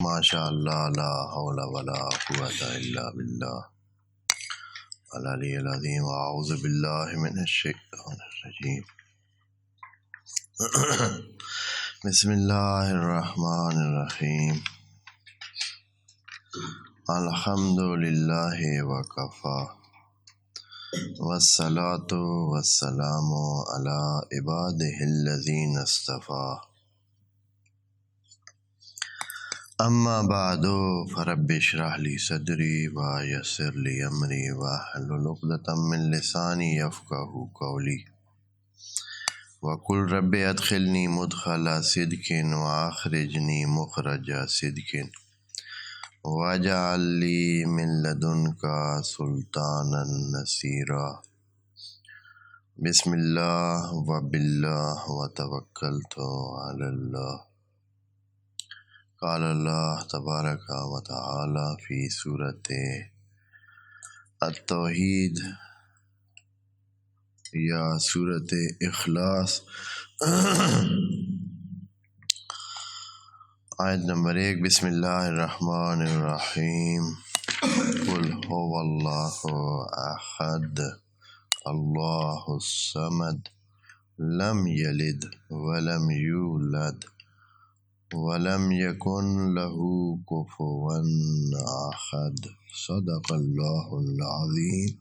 ماشاء اللہ لا حول ولا قوۃ الا باللہ العلی العظیم اعوذ باللہ من الشیطان الرجیم بسم اللہ الرحمن الرحیم الحمد للہ وکفی والصلاة والسلام علی عبادہ الذین اصطفی اما بعد فرب اشرح لی صدری ویسر لی امری واحلل عقدۃ من لسانی یفقہوا قولی وقل رب ادخلنی مدخل صدق واخرجنی مخرج صدق واجعل لی من لدنک سلطانا نصیرا بسم اللہ وباللہ وتوکلت علی اللہ قال اللہ تبارک و تعالی فی سورۃ التوحید یا سورۃ اخلاص آیت نمبر 1 بسم اللہ الرحمن الرحیم قل هو اللہ احد اللہ الصمد لم یلد ولم یولد ولم یکن له کفوا احد صدق اللہ العظیم۔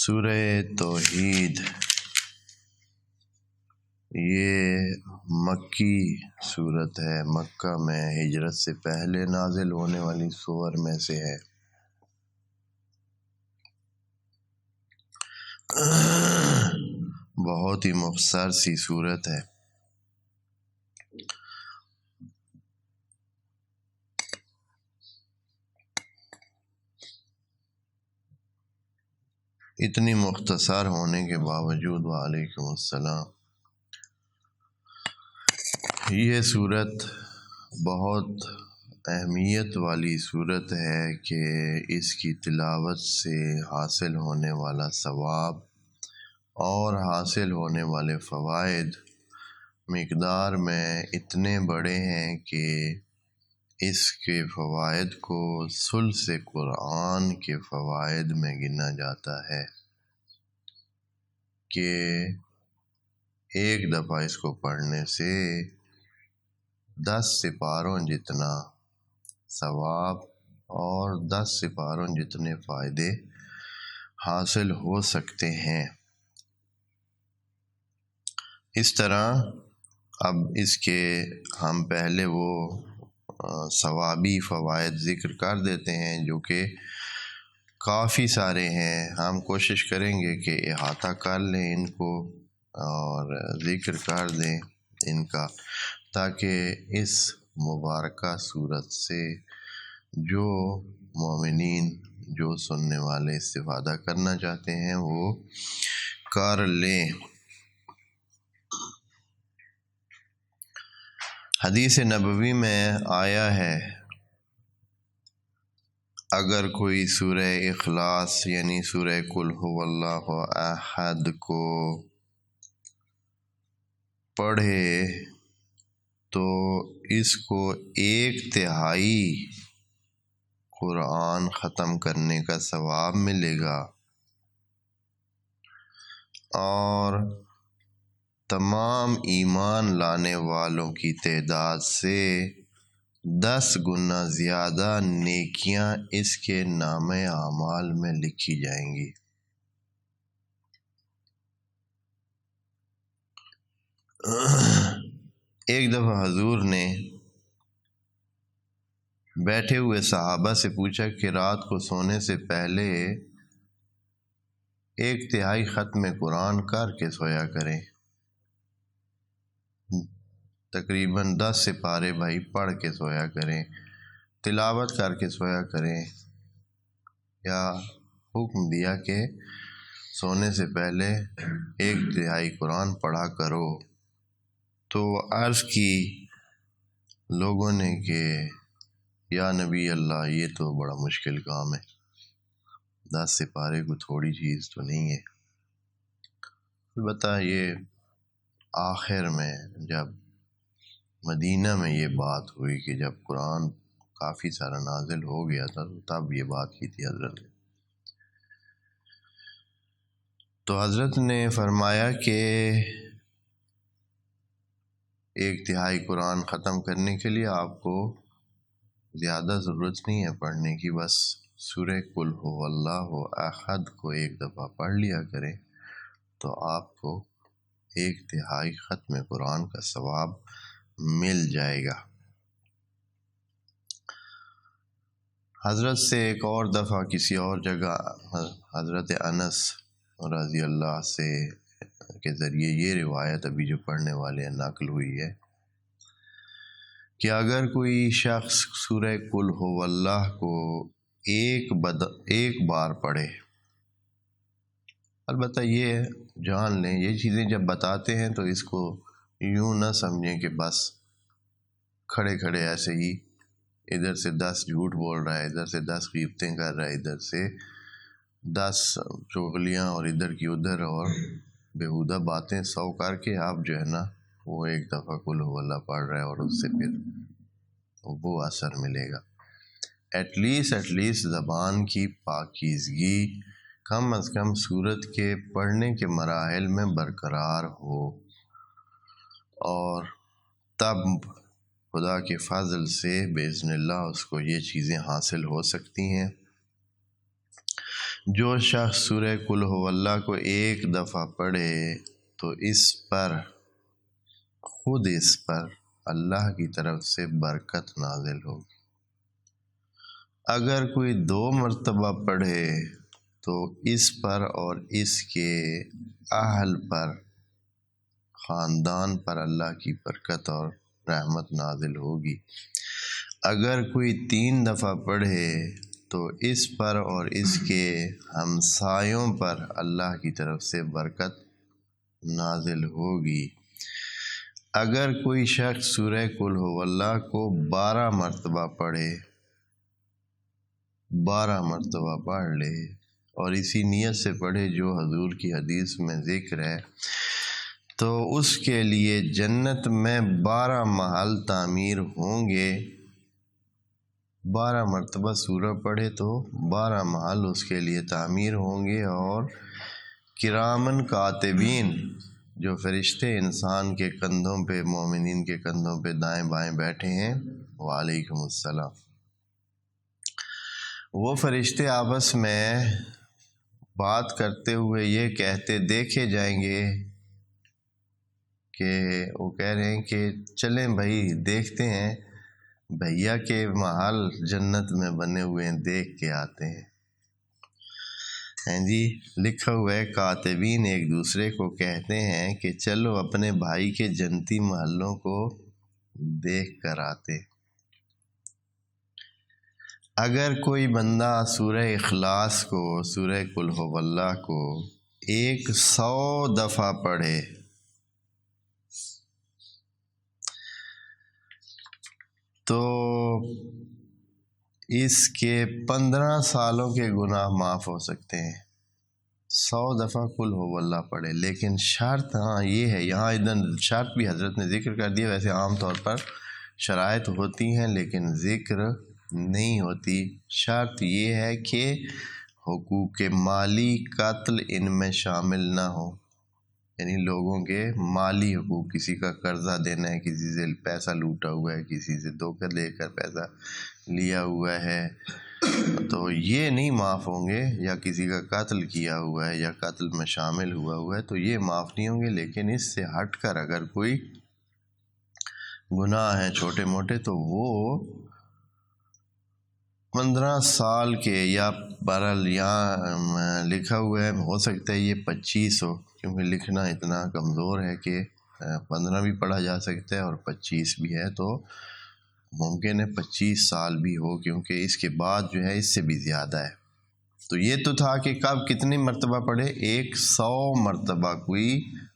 سورہ توحید یہ مکی صورت ہے، مکہ میں ہجرت سے پہلے نازل ہونے والی سور میں سے ہے۔ بہت ہی مختصر سی صورت ہے۔ اتنی مختصر ہونے کے باوجود وعلیکم السلام یہ صورت بہت اہمیت والی صورت ہے کہ اس کی تلاوت سے حاصل ہونے والا ثواب اور حاصل ہونے والے فوائد مقدار میں اتنے بڑے ہیں کہ اس کے فوائد کو ثلث قرآن کے فوائد میں گنا جاتا ہے کہ ایک دفعہ اس کو پڑھنے سے 10 سپاروں جتنا ثواب اور 10 سپاروں جتنے فائدے حاصل ہو سکتے ہیں۔ اس طرح اب اس کے ہم پہلے وہ ثوابی فوائد ذکر کر دیتے ہیں جو کہ کافی سارے ہیں۔ ہم کوشش کریں گے کہ احاطہ کر لیں ان کو اور ذکر کر دیں ان کا، تاکہ اس مبارکہ صورت سے جو مومنین جو سننے والے استفادہ کرنا چاہتے ہیں وہ کر لیں۔ حدیث نبوی میں آیا ہے اگر کوئی سورہ اخلاص یعنی سورہ قل هو اللہ احد کو پڑھے تو اس کو 1/3 قرآن ختم کرنے کا ثواب ملے گا، اور تمام ایمان لانے والوں کی تعداد سے 10 گنا زیادہ نیکیاں اس کے نامہ اعمال میں لکھی جائیں گی۔ ایک دفعہ حضور نے بیٹھے ہوئے صحابہ سے پوچھا کہ رات کو سونے سے پہلے 1/3 ختم قرآن کر کے سویا کریں، تقریباً 10 سپارے بھائی پڑھ کے سویا کریں، تلاوت کر کے سویا کریں، یا حکم دیا کہ سونے سے پہلے 1/3 قرآن پڑھا کرو۔ تو عرض کی لوگوں نے کہ یا نبی اللہ یہ تو بڑا مشکل کام ہے، 10 سپارے کو تھوڑی چیز تو نہیں ہے۔ البتہ یہ آخر میں جب مدینہ میں یہ بات ہوئی کہ جب قرآن کافی سارا نازل ہو گیا تھا تو تب یہ بات کی تھی حضرت نے۔ تو حضرت نے فرمایا کہ 1/3 قرآن ختم کرنے کے لیے آپ کو زیادہ ضرورت نہیں ہے پڑھنے کی، بس سورہ قل ہو اللہ احد کو 1 دفعہ پڑھ لیا کریں تو آپ کو 1/3 ختم قرآن کا ثواب مل جائے گا۔ حضرت سے ایک اور دفعہ کسی اور جگہ حضرت انس رضی اللہ سے کے ذریعے یہ روایت ابھی جو پڑھنے والے ہیں نقل ہوئی ہے کہ اگر کوئی شخص سورہ قل ہو اللہ کو ایک بار پڑھے، البتہ یہ جان لیں یہ چیزیں جب بتاتے ہیں تو اس کو یوں نہ سمجھیں کہ بس کھڑے کھڑے ایسے ہی ادھر سے 10 جھوٹ بول رہا ہے، ادھر سے 10 غیبتیں کر رہا ہے، ادھر سے 10 چغلیاں اور ادھر کی ادھر اور بیہودہ باتیں 100 کر کے آپ جو ہے نا وہ 1 دفعہ قل ہو اللہ پڑھ رہا ہے اور اس سے پھر وہ اثر ملے گا۔ ایٹ لیسٹ زبان کی پاکیزگی کم از کم سورت کے پڑھنے کے مراحل میں برقرار ہو، اور تب خدا کے فضل سے باذن اللہ اس کو یہ چیزیں حاصل ہو سکتی ہیں۔ جو شخص سورہ قل ہو اللہ کو 1 دفعہ پڑھے تو خود اس پر اللہ کی طرف سے برکت نازل ہوگی۔ اگر کوئی 2 مرتبہ پڑھے تو اس پر اور اس کے اہل پر، خاندان پر اللہ کی برکت اور رحمت نازل ہوگی۔ اگر کوئی 3 دفعہ پڑھے تو اس پر اور اس کے ہمسایوں پر اللہ کی طرف سے برکت نازل ہوگی۔ اگر کوئی شخص سورہ قل ہو اللہ کو 12 مرتبہ پڑھے، 12 مرتبہ پڑھ لے اور اسی نیت سے پڑھے جو حضور کی حدیث میں ذکر ہے، تو اس کے لیے جنت میں 12 محل تعمیر ہوں گے۔ 12 مرتبہ سورہ پڑھے تو 12 محل اس کے لیے تعمیر ہوں گے، اور کرامن کاتبین جو فرشتے انسان کے کندھوں پہ، مومنین کے کندھوں پہ دائیں بائیں بیٹھے ہیں، وعلیکم السلام، وہ فرشتے آپس میں بات کرتے ہوئے یہ کہتے دیکھے جائیں گے کہ وہ کہہ رہے ہیں کہ چلیں بھائی دیکھتے ہیں بھیا کے محل جنت میں بنے ہوئے ہیں، دیکھ کے آتے ہیں۔ ہاں جی، لکھا ہوا ہے کاتبین ایک دوسرے کو کہتے ہیں کہ چلو اپنے بھائی کے جنتی محلوں کو دیکھ کر آتے۔ اگر کوئی بندہ سورہ اخلاص کو، سورہ قل ہو اللہ کو 100 دفعہ پڑھے تو اس کے 15 سالوں کے گناہ معاف ہو سکتے ہیں۔ 100 دفعہ قل ہو اللہ پڑھے، لیکن شرط یہ ہے، یہاں ادھر شرط بھی حضرت نے ذکر کر دیا۔ ویسے عام طور پر شرائط ہوتی ہیں لیکن ذکر نہیں ہوتی۔ شرط یہ ہے کہ حقوق مالی قتل ان میں شامل نہ ہو، یعنی لوگوں کے مالی حقوق، کسی کا قرضہ دینا ہے، کسی سے پیسہ لوٹا ہوا ہے، کسی سے دھوکہ دے کر پیسہ لیا ہوا ہے، تو یہ نہیں معاف ہوں گے، یا کسی کا قتل کیا ہوا ہے یا قتل میں شامل ہوا ہے تو یہ معاف نہیں ہوں گے۔ لیکن اس سے ہٹ کر اگر کوئی گناہ ہیں چھوٹے موٹے تو وہ 15 سال کے، یا بہرحال یہاں لکھا ہوا ہے، ہو سکتا ہے یہ 25 ہو، کیونکہ لکھنا اتنا کمزور ہے کہ 15 بھی پڑھا جا سکتا ہے اور 25 بھی ہے، تو ممکن ہے 25 سال بھی ہو، کیونکہ اس کے بعد جو ہے اس سے بھی زیادہ ہے۔ تو یہ تو تھا کہ کب کتنی مرتبہ پڑھے، 100 مرتبہ کوئی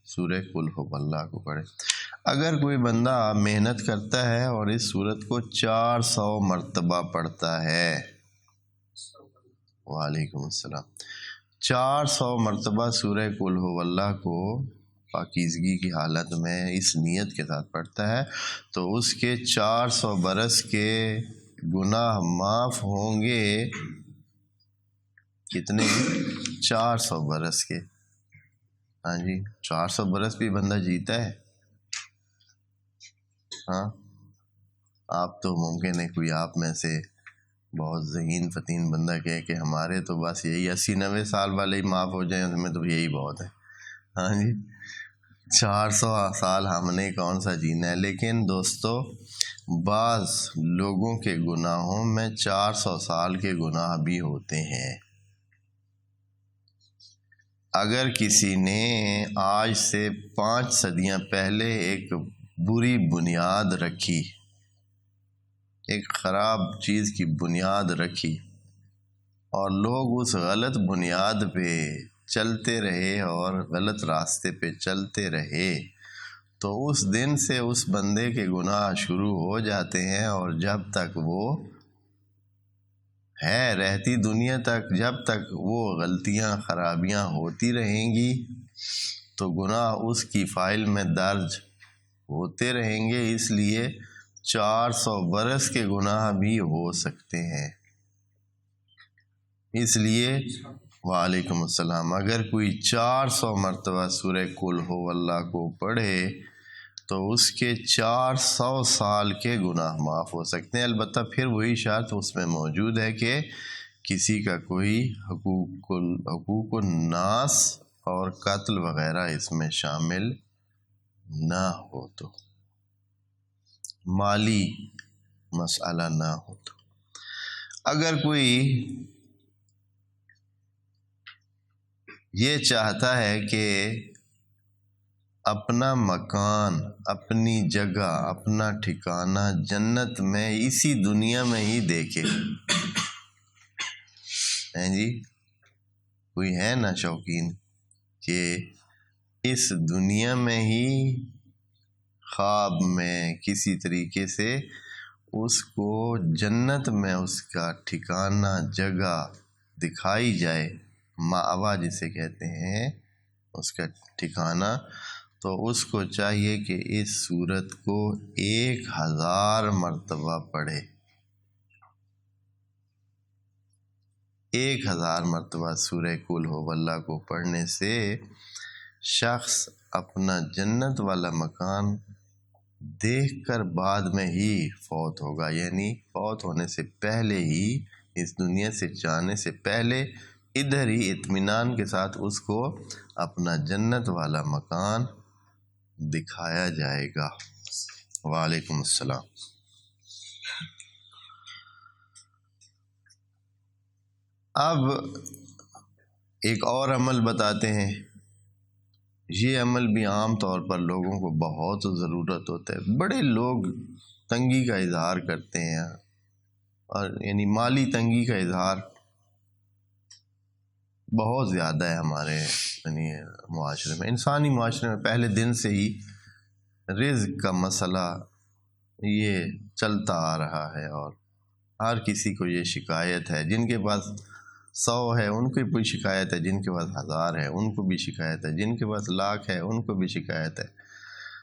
سورہ قل ہو اللہ کو پڑھے۔ اگر کوئی بندہ محنت کرتا ہے اور اس سورت کو 400 مرتبہ پڑھتا ہے، وعلیکم السلام، 400 مرتبہ سورہ قل ہو اللہ کو پاکیزگی کی حالت میں اس نیت کے ساتھ پڑھتا ہے تو اس کے 400 برس کے گناہ معاف ہوں گے۔ کتنے؟ 400 برس کے۔ ہاں جی، 400 برس بھی بندہ جیتا ہے؟ ہاں، آپ تو ممکن ہے کوئی آپ میں سے بہت ذہین فتین بندہ کہے کہ ہمارے تو بس یہی 80-90 سال والے ہی معاف ہو جائیں، ہمیں تو یہی بہت ہے۔ ہاں جی، 400 سال ہم نے کون سا جینا ہے؟ لیکن دوستو، بعض لوگوں کے گناہوں میں 400 سال کے گناہ بھی ہوتے ہیں۔ اگر کسی نے آج سے 5 صدیاں پہلے ایک بری بنیاد رکھی، ایک خراب چیز کی بنیاد رکھی، اور لوگ اس غلط بنیاد پہ چلتے رہے اور غلط راستے پہ چلتے رہے، تو اس دن سے اس بندے کے گناہ شروع ہو جاتے ہیں، اور جب تک وہ ہے رہتی دنیا تک، جب تک وہ غلطیاں خرابیاں ہوتی رہیں گی تو گناہ اس کی فائل میں درج ہوتے رہیں گے۔ اس لیے 400 برس کے گناہ بھی ہو سکتے ہیں۔ اس لیے وعلیکم السلام، اگر کوئی 400 مرتبہ سورہ قل ہو اللہ کو پڑھے تو اس کے 400 سال کے گناہ معاف ہو سکتے ہیں۔ البتہ پھر وہی شرط اس میں موجود ہے کہ کسی کا کوئی حقوق الناس اور قتل وغیرہ اس میں شامل نہ ہو، تو مالی مسئلہ نہ ہو۔ تو اگر کوئی یہ چاہتا ہے کہ اپنا مکان، اپنی جگہ، اپنا ٹھکانہ جنت میں اسی دنیا میں ہی دیکھے، ہیں جی، کوئی ہے نا شوقین کہ اس دنیا میں ہی خواب میں کسی طریقے سے اس کو جنت میں اس کا ٹھکانہ جگہ دکھائی جائے، مأوا جسے کہتے ہیں، اس کا ٹھکانہ، تو اس کو چاہیے کہ اس سورت کو 1000 مرتبہ پڑھے۔ 1000 مرتبہ سورہ قل ہو اللہ کو پڑھنے سے شخص اپنا جنت والا مکان دیکھ کر بعد میں ہی فوت ہوگا، یعنی فوت ہونے سے پہلے ہی، اس دنیا سے جانے سے پہلے ادھر ہی اطمینان کے ساتھ اس کو اپنا جنت والا مکان دکھایا جائے گا۔ وعلیکم السلام۔ اب ایک اور عمل بتاتے ہیں، یہ عمل بھی عام طور پر لوگوں کو بہت ضرورت ہوتا ہے۔ بڑے لوگ تنگی کا اظہار کرتے ہیں، اور یعنی مالی تنگی کا اظہار بہت زیادہ ہے ہمارے یعنی معاشرے میں، انسانی معاشرے میں پہلے دن سے ہی رزق کا مسئلہ یہ چلتا آ رہا ہے، اور ہر کسی کو یہ شکایت ہے۔ جن کے پاس 100 ہے ان کو بھی شکایت ہے، جن کے پاس 1000 ہے ان کو بھی شکایت ہے، جن کے پاس لاکھ ہے ان کو بھی شکایت ہے۔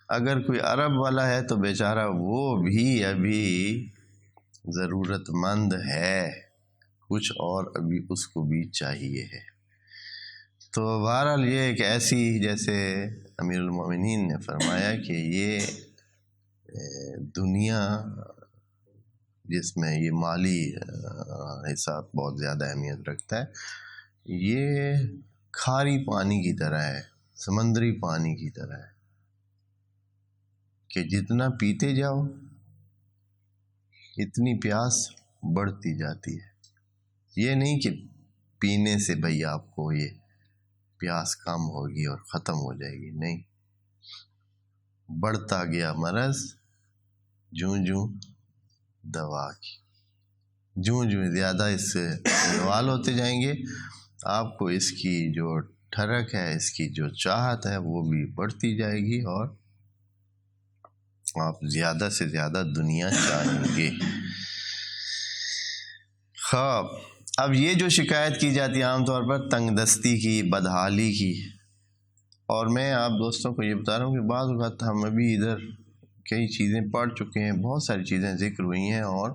اگر کوئی عرب والا ہے تو بیچارہ وہ بھی ابھی ضرورت مند ہے، کچھ اور ابھی اس کو بھی چاہیے ہے۔ تو بہرحال یہ ایک ایسی، جیسے امیر المومنین نے فرمایا کہ یہ دنیا جس میں یہ مالی حصہ بہت زیادہ اہمیت رکھتا ہے، یہ کھاری پانی کی طرح ہے، سمندری پانی کی طرح ہے کہ جتنا پیتے جاؤ اتنی پیاس بڑھتی جاتی ہے۔ یہ نہیں کہ پینے سے بھئی آپ کو یہ پیاس کم ہوگی اور ختم ہو جائے گی، نہیں، بڑھتا گیا مرض جوں جوں دوا کی، جوں جوں زیادہ اس سے انوال ہوتے جائیں گے، آپ کو اس کی جو ٹھڑک ہے، اس کی جو چاہت ہے وہ بھی بڑھتی جائے گی، اور آپ زیادہ سے زیادہ دنیا چاہیں گے۔ خواب اب یہ جو شکایت کی جاتی ہے عام طور پر تنگ دستی کی، بدحالی کی، اور میں آپ دوستوں کو یہ بتا رہا ہوں کہ بعض اوقات ہم ابھی ادھر کئی چیزیں پڑھ چکے ہیں، بہت ساری چیزیں ذکر ہوئی ہیں، اور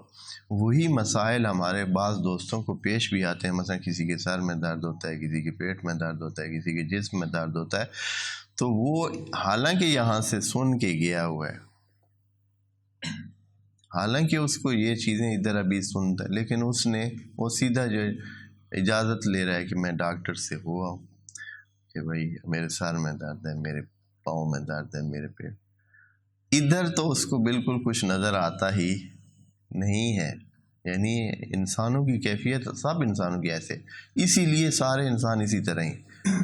وہی مسائل ہمارے بعض دوستوں کو پیش بھی آتے ہیں. مثلا کسی کے سر میں درد ہوتا ہے، کسی کے پیٹ میں درد ہوتا ہے، کسی کے جسم میں درد ہوتا ہے، تو وہ حالانکہ یہاں سے سن کے گیا ہوا ہے، حالانکہ اس کو یہ چیزیں ادھر ابھی سنتا ہے، لیکن اس نے وہ سیدھا جو اجازت لے رہا ہے کہ میں ڈاکٹر سے ہوا ہوں کہ بھائی میرے سر میں درد ہے، میرے پاؤں میں درد ہے، میرے پیٹ. ادھر تو اس کو بالکل کچھ نظر آتا ہی نہیں ہے. یعنی انسانوں کی کیفیت سب انسانوں کی ایسے، اسی لیے سارے انسان اسی طرح ہی.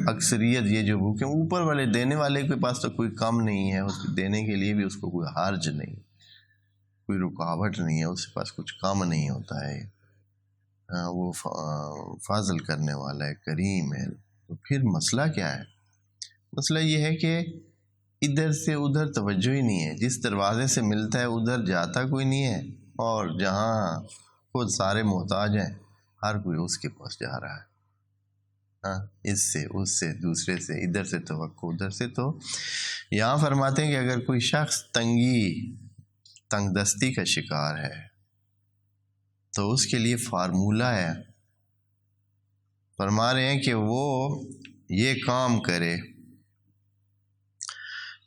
اکثریت یہ جو بھوکے اوپر والے دینے والے کے پاس تو کوئی کم نہیں ہے، اس دینے کے لیے بھی اس کو کوئی حرج نہیں، کوئی رکاوٹ نہیں ہے، اس کے پاس کچھ کم نہیں ہوتا ہے. وہ فضل کرنے والا ہے، کریم ہے. تو پھر مسئلہ کیا ہے؟ مسئلہ یہ ہے کہ ادھر سے ادھر توجہ ہی نہیں ہے. جس دروازے سے ملتا ہے ادھر جاتا کوئی نہیں ہے، اور جہاں خود سارے محتاج ہیں ہر کوئی اس کے پاس جا رہا ہے. اس سے اس سے دوسرے سے، ادھر سے توقع ادھر سے. تو یہاں فرماتے ہیں کہ اگر کوئی شخص تنگ دستی کا شکار ہے تو اس کے لیے فارمولہ ہے. فرما رہے ہیں کہ وہ یہ کام کرے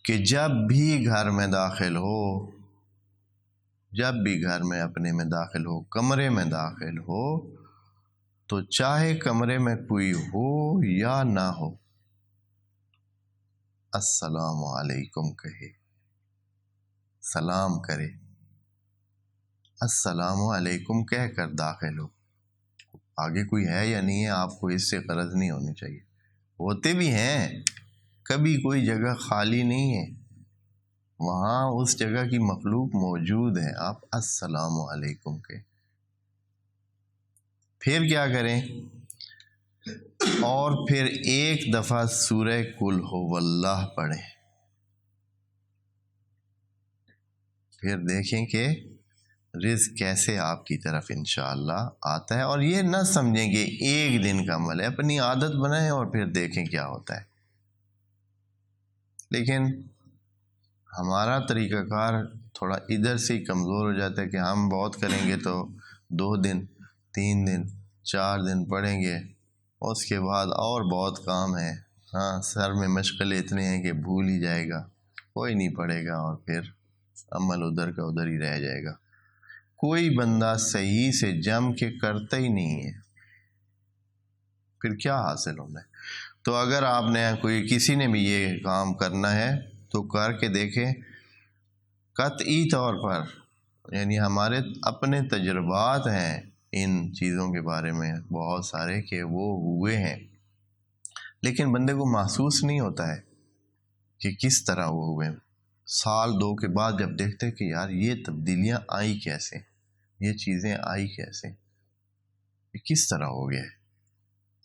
کہ جب بھی گھر میں داخل ہو، جب بھی گھر میں اپنے میں داخل ہو، کمرے میں داخل ہو، تو چاہے کمرے میں کوئی ہو یا نہ ہو، السلام علیکم کہے، سلام کرے، السلام علیکم کہہ کر داخل ہو. آگے کوئی ہے یا نہیں ہے آپ کو اس سے غرض نہیں ہونی چاہیے. ہوتے بھی ہیں، کبھی کوئی جگہ خالی نہیں ہے، وہاں اس جگہ کی مخلوق موجود ہے. آپ السلام علیکم کے پھر کیا کریں؟ اور پھر ایک دفعہ سورہ قل ہو واللہ پڑھیں. پھر دیکھیں کہ رزق کیسے آپ کی طرف انشاءاللہ آتا ہے. اور یہ نہ سمجھیں کہ ایک دن کا عمل ہے، اپنی عادت بنائیں اور پھر دیکھیں کیا ہوتا ہے. لیکن ہمارا طریقہ کار تھوڑا ادھر سے ہی کمزور ہو جاتا ہے کہ ہم بہت کریں گے تو 2 دن 3 دن 4 دن پڑھیں گے، اس کے بعد اور بہت کام ہے، سر میں مشغلے اتنے ہیں کہ بھول ہی جائے گا، کوئی نہیں پڑھے گا، اور پھر عمل ادھر کا ادھر ہی رہ جائے گا. کوئی بندہ صحیح سے جم کے کرتا ہی نہیں ہے، پھر کیا حاصل ہونا ہے؟ تو اگر آپ نے کسی نے بھی یہ کام کرنا ہے تو کر کے دیکھیں. قطعی طور پر یعنی ہمارے اپنے تجربات ہیں ان چیزوں کے بارے میں بہت سارے کہ وہ ہوئے ہیں، لیکن بندے کو محسوس نہیں ہوتا ہے کہ کس طرح وہ ہوئے. 1-2 کے بعد جب دیکھتے کہ یار یہ تبدیلیاں آئی کیسے، یہ چیزیں آئی کیسے، یہ کس طرح ہو گیا ہے،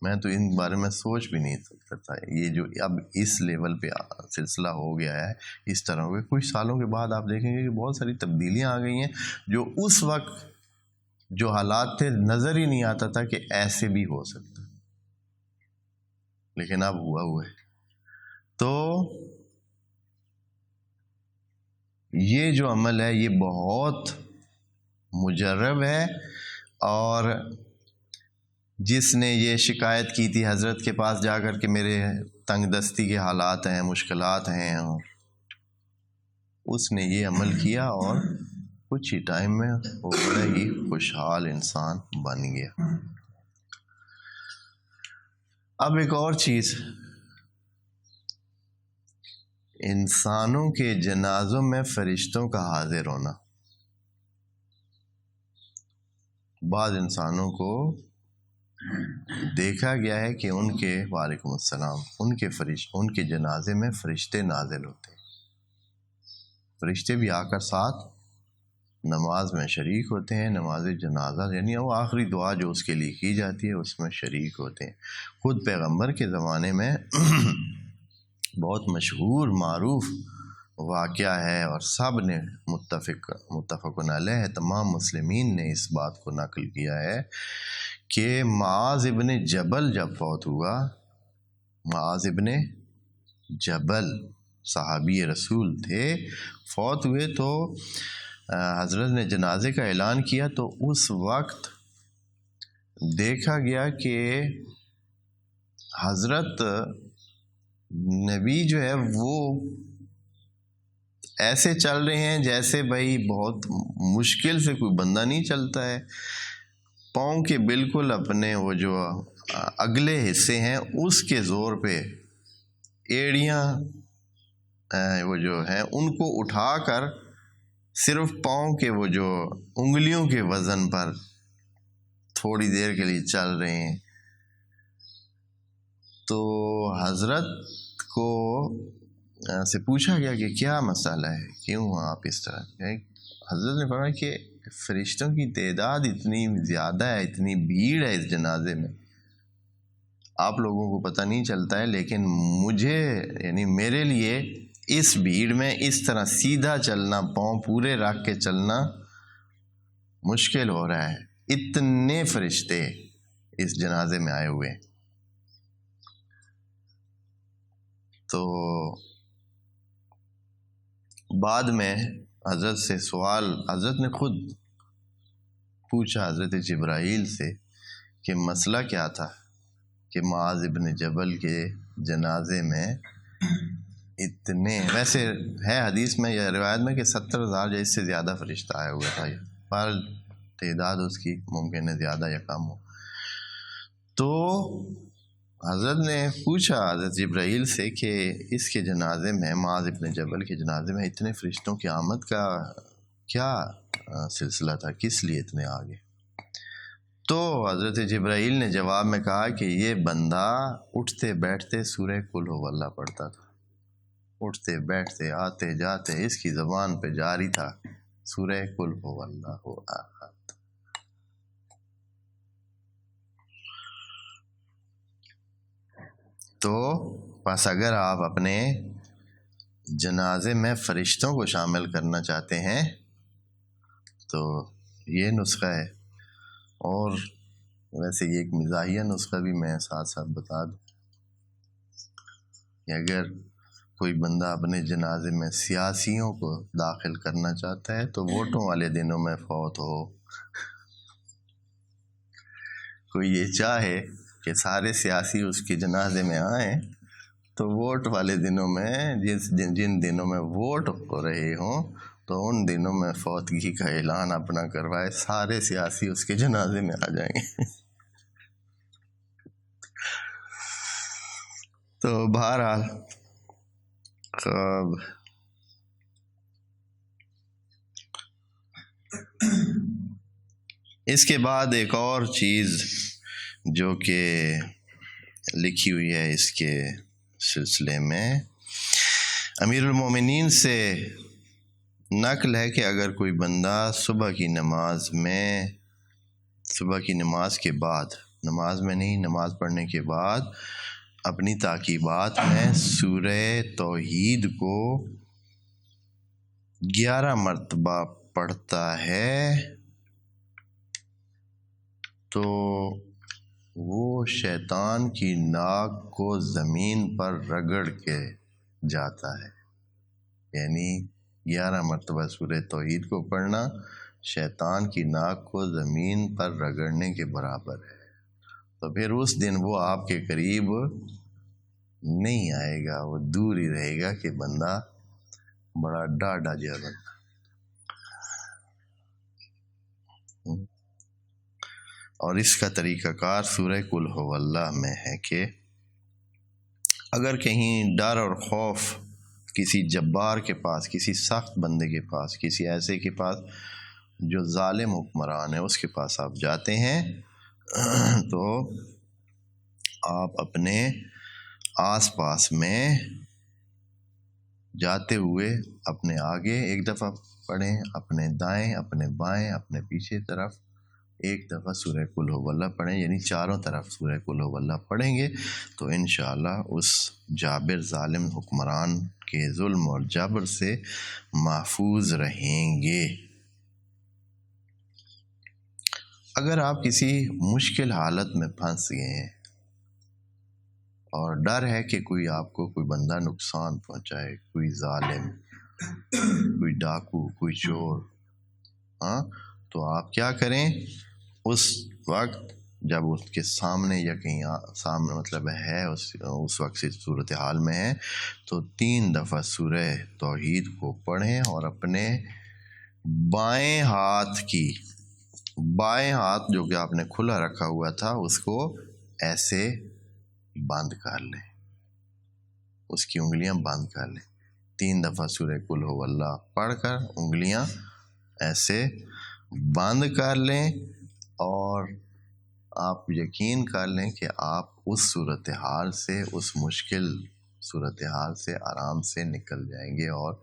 میں تو ان بارے میں سوچ بھی نہیں سکتا. یہ جو اب اس لیول پہ سلسلہ ہو گیا ہے، اس طرح ہو گیا. کچھ سالوں کے بعد آپ دیکھیں گے کہ بہت ساری تبدیلیاں آ گئی ہیں جو اس وقت جو حالات تھے نظر ہی نہیں آتا تھا کہ ایسے بھی ہو سکتا، لیکن اب ہوا ہے. تو یہ جو عمل ہے یہ بہت مجرب ہے، اور جس نے یہ شکایت کی تھی حضرت کے پاس جا کر کہ میرے تنگ دستی کے حالات ہیں، مشکلات ہیں، اور اس نے یہ عمل کیا اور کچھ ہی ٹائم میں وہ بڑا ہی خوشحال انسان بن گیا. اب ایک اور چیز، انسانوں کے جنازوں میں فرشتوں کا حاضر ہونا. بعض انسانوں کو دیکھا گیا ہے کہ ان کے وعلیکم السلام ان کے جنازے میں فرشتے نازل ہوتے ہیں. فرشتے بھی آ کر ساتھ نماز میں شریک ہوتے ہیں، نماز جنازہ یعنی وہ آخری دعا جو اس کے لیے کی جاتی ہے اس میں شریک ہوتے ہیں. خود پیغمبر کے زمانے میں بہت مشہور معروف واقعہ ہے، اور سب نے متفقن علیہ، تمام مسلمین نے اس بات کو نقل کیا ہے کہ معاذ ابن جبل جب فوت ہوا، معاذ ابن جبل صحابی رسول تھے، فوت ہوئے تو حضرت نے جنازے کا اعلان کیا تو اس وقت دیکھا گیا کہ حضرت نبی جو ہے وہ ایسے چل رہے ہیں جیسے بھائی بہت مشکل سے کوئی بندہ نہیں چلتا ہے، پاؤں کے بالکل اپنے وہ جو اگلے حصے ہیں اس کے زور پہ ایڑیاں وہ جو ہیں ان کو اٹھا کر صرف پاؤں کے وہ جو انگلیوں کے وزن پر تھوڑی دیر کے لیے چل رہے ہیں۔ تو حضرت کو سے پوچھا گیا کہ کیا مسئلہ ہے، کیوں آپ اس طرح؟ حضرت نے فرمایا کہ فرشتوں کی تعداد اتنی زیادہ ہے، اتنی بھیڑ ہے اس جنازے میں، آپ لوگوں کو پتہ نہیں چلتا ہے، لیکن مجھے یعنی میرے لیے اس بھیڑ میں اس طرح سیدھا چلنا، پاؤں پورے رکھ کے چلنا مشکل ہو رہا ہے، اتنے فرشتے اس جنازے میں آئے ہوئے۔ تو بعد میں حضرت سے سوال حضرت نے خود پوچھا حضرت جبرائیل سے کہ مسئلہ کیا تھا کہ معاذ ابن جبل کے جنازے میں اتنے، ویسے ہے حدیث میں یا روایت میں کہ 70,000 یا اس سے زیادہ فرشتہ آیا ہوا تھا، پر تعداد اس کی ممکن ہے زیادہ یا کم ہو۔ تو حضرت نے پوچھا حضرت جبرائیل سے کہ اس کے جنازے میں، معاذ ابن جبل کے جنازے میں اتنے فرشتوں کی آمد کا کیا سلسلہ تھا، کس لیے اتنے آگے؟ تو حضرت جبرائیل نے جواب میں کہا کہ یہ بندہ اٹھتے بیٹھتے سورہ قل ہو اللہ پڑھتا تھا، اٹھتے بیٹھتے آتے جاتے اس کی زبان پہ جاری تھا سورہ قل ہو اللہ احد۔ تو بس اگر آپ اپنے جنازے میں فرشتوں کو شامل کرنا چاہتے ہیں تو یہ نسخہ ہے، اور ویسے یہ ایک مزاحیہ نسخہ بھی میں ساتھ ساتھ بتا دوں کہ اگر کوئی بندہ اپنے جنازے میں سیاسیوں کو داخل کرنا چاہتا ہے تو ووٹوں والے دنوں میں فوت ہو، کوئی یہ چاہے کہ سارے سیاسی اس کے جنازے میں آئیں تو ووٹ والے دنوں میں جن دنوں میں ووٹ ہو رہے ہوں تو ان دنوں میں فوتگی کا اعلان اپنا کروائے، سارے سیاسی اس کے جنازے میں آ جائیں گے۔ تو بہرحال اس کے بعد ایک اور چیز جو کہ لکھی ہوئی ہے اس کے سلسلے میں، امیر المومنین سے نقل ہے کہ اگر کوئی بندہ صبح کی نماز کے بعد، نماز میں نہیں، نماز پڑھنے کے بعد اپنی تعقیبات میں سورہ توحید کو 11 مرتبہ پڑھتا ہے تو وہ شیطان کی ناک کو زمین پر رگڑ کے جاتا ہے، یعنی 11 مرتبہ سورہ توحید کو پڑھنا شیطان کی ناک کو زمین پر رگڑنے کے برابر ہے۔ تو پھر اس دن وہ آپ کے قریب نہیں آئے گا، وہ دور ہی رہے گا کہ بندہ بڑا ڈاڈا جا بندہ۔ اور اس کا طریقہ کار سورہ قل ہو اللہ میں ہے کہ اگر کہیں ڈر اور خوف کسی جبار کے پاس، کسی سخت بندے کے پاس، کسی ایسے کے پاس جو ظالم حکمران ہے اس کے پاس آپ جاتے ہیں تو آپ اپنے آس پاس میں جاتے ہوئے اپنے آگے ایک دفعہ پڑھیں، اپنے دائیں، اپنے بائیں، اپنے پیچھے طرف ایک دفعہ سورہ قل ہو اللہ پڑھیں، یعنی چاروں طرف سورہ قل ہو اللہ پڑھیں گے تو انشاءاللہ اس جابر ظالم حکمران کے ظلم اور جبر سے محفوظ رہیں گے۔ اگر آپ کسی مشکل حالت میں پھنس گئے ہیں اور ڈر ہے کہ کوئی آپ کو کوئی بندہ نقصان پہنچائے، کوئی ظالم، کوئی ڈاکو، کوئی چور. ہاں، تو آپ کیا کریں اس وقت جب اس کے سامنے یا کہیں سامنے مطلب ہے اس وقت سے صورتحال میں ہے، تو 3 دفعہ سورہ توحید کو پڑھیں اور اپنے بائیں ہاتھ جو کہ آپ نے کھلا رکھا ہوا تھا اس کو ایسے بند کر لیں، اس کی انگلیاں بند کر لیں. 3 دفعہ سورہ قل ہو اللہ پڑھ کر انگلیاں ایسے بند کر لیں، اور آپ یقین کر لیں کہ آپ اس صورتحال سے، اس مشکل صورتحال سے آرام سے نکل جائیں گے، اور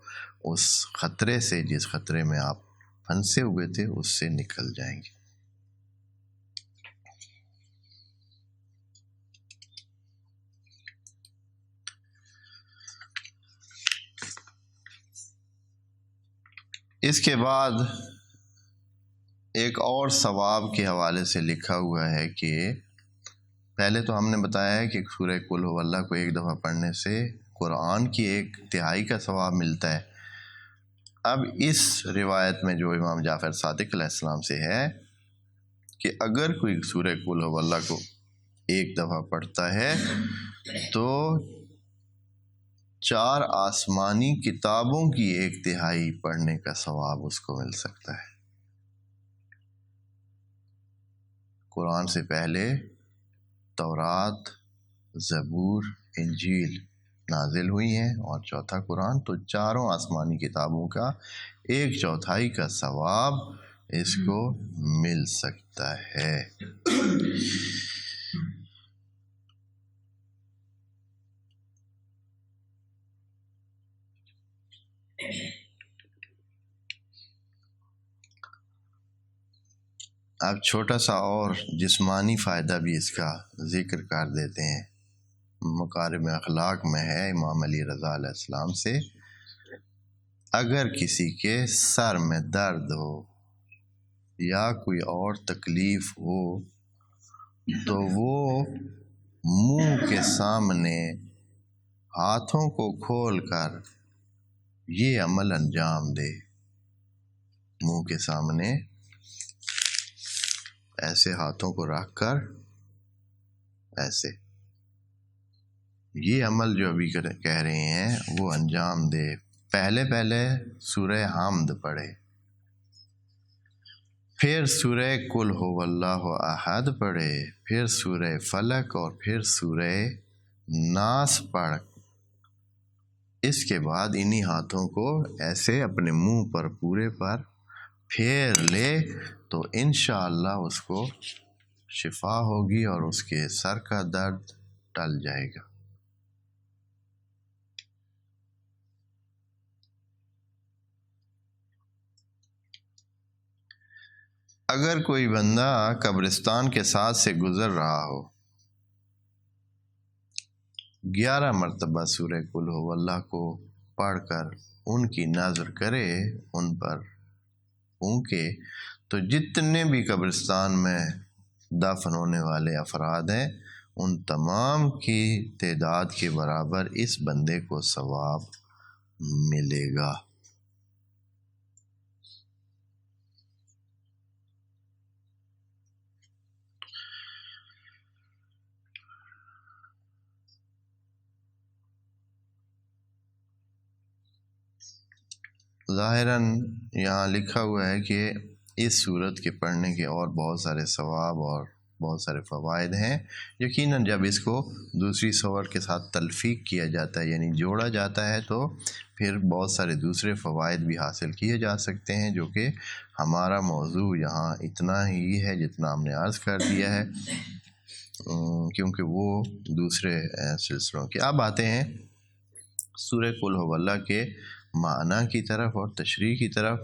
اس خطرے سے، جس خطرے میں آپ پھنسے ہوئے تھے، اس سے نکل جائیں گے. اس کے بعد ایک اور ثواب کے حوالے سے لکھا ہوا ہے کہ پہلے تو ہم نے بتایا ہے کہ سورہ قل ہو اللہ کو 1 دفعہ پڑھنے سے قرآن کی 1/3 کا ثواب ملتا ہے. اب اس روایت میں جو امام جعفر صادق علیہ السلام سے ہے کہ اگر کوئی سورہ قل ہو اللہ کو 1 دفعہ پڑھتا ہے تو 4 آسمانی کتابوں کی 1/3 پڑھنے کا ثواب اس کو مل سکتا ہے. قرآن سے پہلے تورات، زبور، انجیل نازل ہوئی ہیں، اور چوتھا قرآن، تو 4 آسمانی کتابوں کا 1/4 کا ثواب اس کو مل سکتا ہے. اب چھوٹا سا اور جسمانی فائدہ بھی اس کا ذکر کر دیتے ہیں. مکارم اخلاق میں ہے امام علی رضا علیہ السلام سے، اگر کسی کے سر میں درد ہو یا کوئی اور تکلیف ہو تو وہ منہ کے سامنے ہاتھوں کو کھول کر یہ عمل انجام دے. منہ کے سامنے ایسے ہاتھوں کو رکھ کر ایسے یہ عمل جو ابھی کہہ رہے ہیں وہ انجام دے. پہلے سورہ حمد پڑھے، پھر سورہ قل ہو اللہ احد پڑھے، پھر سورہ فلق، اور پھر سورہ ناس پڑھ. اس کے بعد انہی ہاتھوں کو ایسے اپنے منہ پر پورے پر پھیر لے تو انشاءاللہ اس کو شفا ہوگی اور اس کے سر کا درد ٹل جائے گا. اگر کوئی بندہ قبرستان کے ساتھ سے گزر رہا ہو، 11 مرتبہ سورہ قل ہو اللہ کو پڑھ کر ان کی نظر کرے، ان پر پھونکے، تو جتنے بھی قبرستان میں دفن ہونے والے افراد ہیں ان تمام کی تعداد کے برابر اس بندے کو ثواب ملے گا. ظاہراً یہاں لکھا ہوا ہے کہ اس صورت کے پڑھنے کے اور بہت سارے ثواب اور بہت سارے فوائد ہیں. یقیناً جب اس کو دوسری صور کے ساتھ تلفیق کیا جاتا ہے، یعنی جوڑا جاتا ہے، تو پھر بہت سارے دوسرے فوائد بھی حاصل کیے جا سکتے ہیں، جو کہ ہمارا موضوع یہاں اتنا ہی ہے جتنا ہم نے عرض کر دیا ہے، کیونکہ وہ دوسرے سلسلوں کے. اب آتے ہیں سورہ قل ہو اللہ کے معنی کی طرف اور تشریح کی طرف.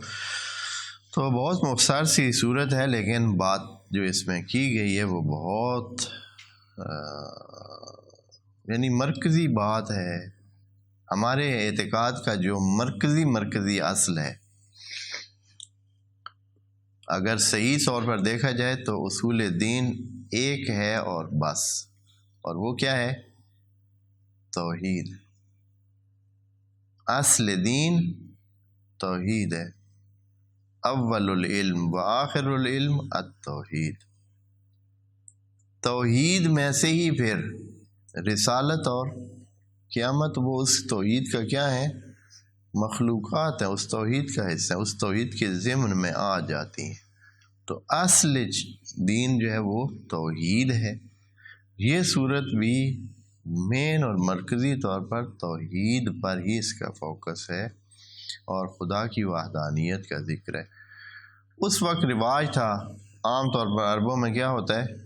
تو بہت مختصر سی صورت ہے، لیکن بات جو اس میں کی گئی ہے وہ بہت یعنی مرکزی بات ہے، ہمارے اعتقاد کا جو مرکزی اصل ہے. اگر صحیح طور پر دیکھا جائے تو اصول دین ایک ہے اور بس، اور وہ کیا ہے؟ توحید، اصل دین توحید ہے، اول العلم و آخر العلم التوحید۔ توحید میں سے ہی پھر رسالت اور قیامت، وہ اس توحید کا کیا ہے؟ مخلوقات ہیں، اس توحید کا حصہ ہے، اس توحید کے ضمن میں آ جاتی ہیں۔ تو اصل دین جو ہے وہ توحید ہے۔ یہ صورت بھی مین اور مرکزی طور پر توحید پر ہی اس کا فوکس ہے اور خدا کی وحدانیت کا ذکر ہے۔ اس وقت رواج تھا، عام طور پر عربوں میں کیا ہوتا ہے،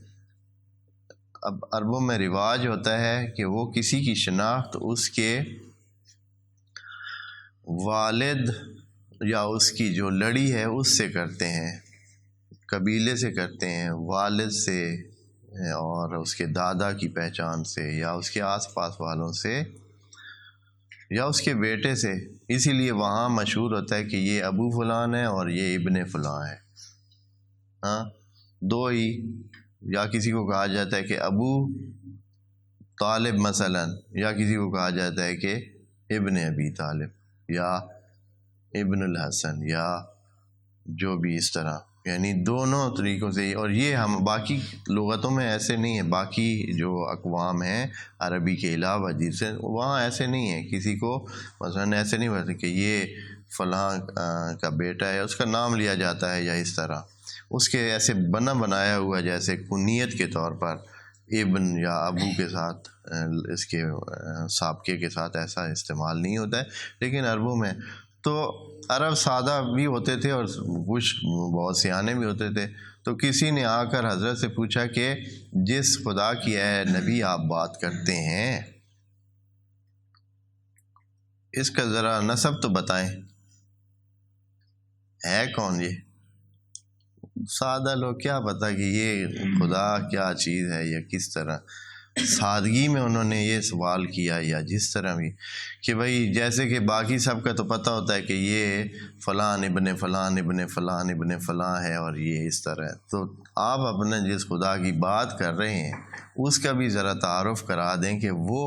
اب عربوں میں رواج ہوتا ہے کہ وہ کسی کی شناخت اس کے والد یا اس کی جو لڑی ہے اس سے کرتے ہیں، قبیلے سے کرتے ہیں، والد سے اور اس کے دادا کی پہچان سے یا اس کے آس پاس والوں سے یا اس کے بیٹے سے۔ اسی لیے وہاں مشہور ہوتا ہے کہ یہ ابو فلان ہے اور یہ ابن فلان ہے، ہاں دو ہی، یا کسی کو کہا جاتا ہے کہ ابو طالب مثلا، یا کسی کو کہا جاتا ہے کہ ابن ابی طالب یا ابن الحسن یا جو بھی اس طرح، یعنی دونوں طریقوں سے۔ اور یہ ہم باقی لغتوں میں ایسے نہیں ہے، باقی جو اقوام ہیں عربی کے علاوہ جس سے وہاں ایسے نہیں ہے، کسی کو مثلا ایسے نہیں ہوتا کہ یہ فلاں کا بیٹا ہے اس کا نام لیا جاتا ہے یا اس طرح اس کے ایسے بنایا ہوا جیسے کنیت کے طور پر ابن یا ابو کے ساتھ اس کے سابقے کے ساتھ ایسا استعمال نہیں ہوتا ہے۔ لیکن عربوں میں تو عرب سادہ بھی ہوتے تھے اور کچھ بہت سیانے بھی ہوتے تھے۔ تو کسی نے آ کر حضرت سے پوچھا کہ جس خدا کی اے نبی آپ بات کرتے ہیں اس کا ذرا نسب تو بتائیں، ہے کون یہ؟ سادہ لوگ کیا پتہ کہ یہ خدا کیا چیز ہے یا کس طرح، سادگی میں انہوں نے یہ سوال کیا یا جس طرح بھی کہ بھائی جیسے کہ باقی سب کا تو پتہ ہوتا ہے کہ یہ فلان ابن فلان ابن فلان ابن فلان ہے اور یہ اس طرح ہے، تو آپ اپنے جس خدا کی بات کر رہے ہیں اس کا بھی ذرا تعارف کرا دیں کہ وہ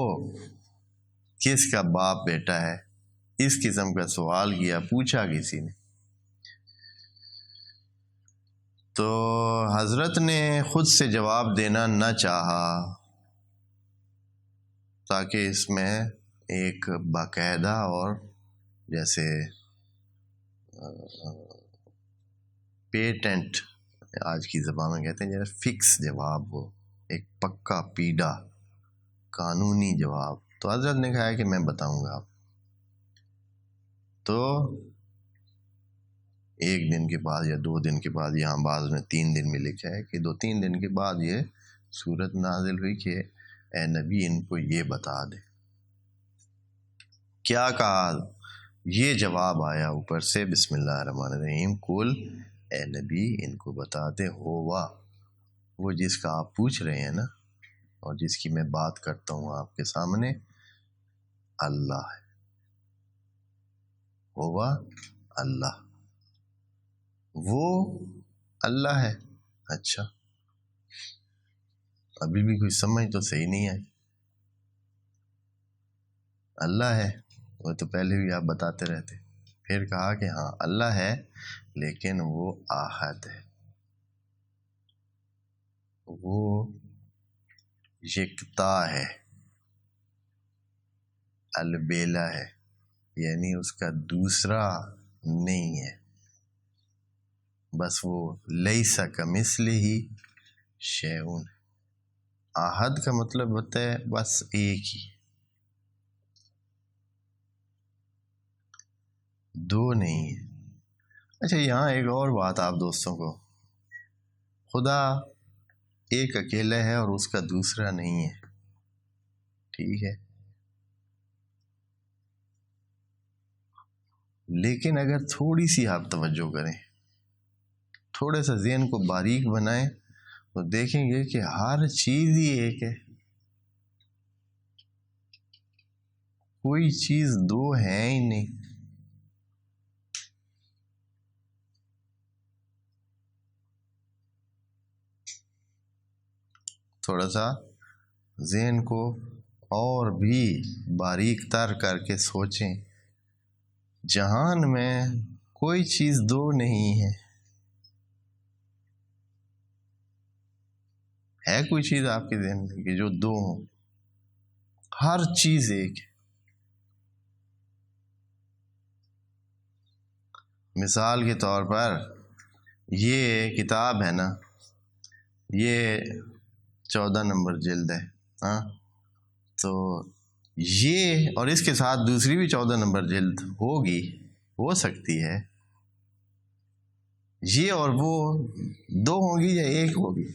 کس کا باپ بیٹا ہے۔ اس قسم کا سوال کیا، پوچھا کسی نے، تو حضرت نے خود سے جواب دینا نہ چاہا تاکہ اس میں ایک باقاعدہ اور جیسے پیٹنٹ آج کی زبان میں کہتے ہیں جیسے فکس جواب ہو، ایک پکا پیڈا قانونی جواب۔ تو حضرت نے کہا ہے کہ میں بتاؤں گا آپ۔ تو ایک دن کے بعد یا 2 دن کے بعد، یہاں بعض میں 3 دن میں لکھا ہے کہ 2-3 دن کے بعد یہ صورت نازل ہوئی کہ اے نبی ان کو یہ بتا دے۔ کیا کہا؟ یہ جواب آیا اوپر سے، بسم اللہ الرحمن الرحیم، قل اے نبی ان کو بتا دے، ہوا وہ جس کا آپ پوچھ رہے ہیں نا اور جس کی میں بات کرتا ہوں آپ کے سامنے، اللہ ہے، ہوا اللہ، وہ اللہ ہے۔ اچھا ابھی بھی کوئی سمجھ تو صحیح نہیں آئی، اللہ ہے وہ تو پہلے بھی آپ بتاتے رہتے، پھر کہا کہ ہاں اللہ ہے لیکن وہ احد ہے، وہ یکتا ہے، البیلا ہے، یعنی اس کا دوسرا نہیں ہے، بس وہ لیس کمثلہ شیء۔ احد کا مطلب ہوتا ہے بس ایک ہی، 2 نہیں ہے۔ اچھا یہاں ایک اور بات آپ دوستوں کو، خدا ایک اکیلا ہے اور اس کا دوسرا نہیں ہے، ٹھیک ہے، لیکن اگر تھوڑی سی آپ توجہ کریں، تھوڑے سا ذہن کو باریک بنائیں تو دیکھیں گے کہ ہر چیز ہی ایک ہے، کوئی چیز 2 ہے ہی نہیں۔ تھوڑا سا ذہن کو اور بھی باریک تر کر کے سوچیں، جہان میں کوئی چیز دو نہیں ہے کوئی چیز آپ کی زندگی جو دو ہوں؟ ہر چیز ایک ہے۔ مثال کے طور پر یہ کتاب ہے نا، یہ 14 نمبر جلد ہے، ہاں، تو یہ اور اس کے ساتھ دوسری بھی 14 نمبر جلد ہوگی، ہو سکتی ہے، یہ اور وہ دو ہوں گی یا ایک ہوگی؟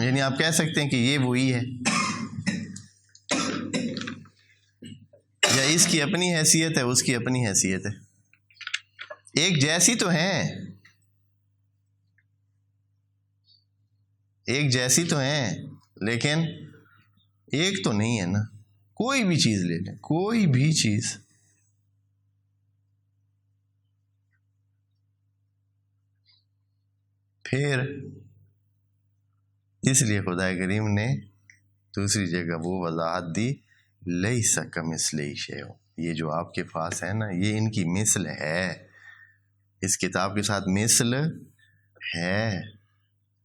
یعنی آپ کہہ سکتے ہیں کہ یہ وہی ہے، یا اس کی اپنی حیثیت ہے، اس کی اپنی حیثیت ہے، ایک جیسی تو ہیں، ایک جیسی تو ہیں، لیکن ایک تو نہیں ہے نا۔ کوئی بھی چیز لے لیں، کوئی بھی چیز، پھر اس لیے خدا کریم نے دوسری جگہ وہ وضاحت دی، لیس کمثلہ شیء، یہ جو آپ کے پاس ہے نا، یہ ان کی مثل ہے، اس کتاب کے ساتھ مثل ہے،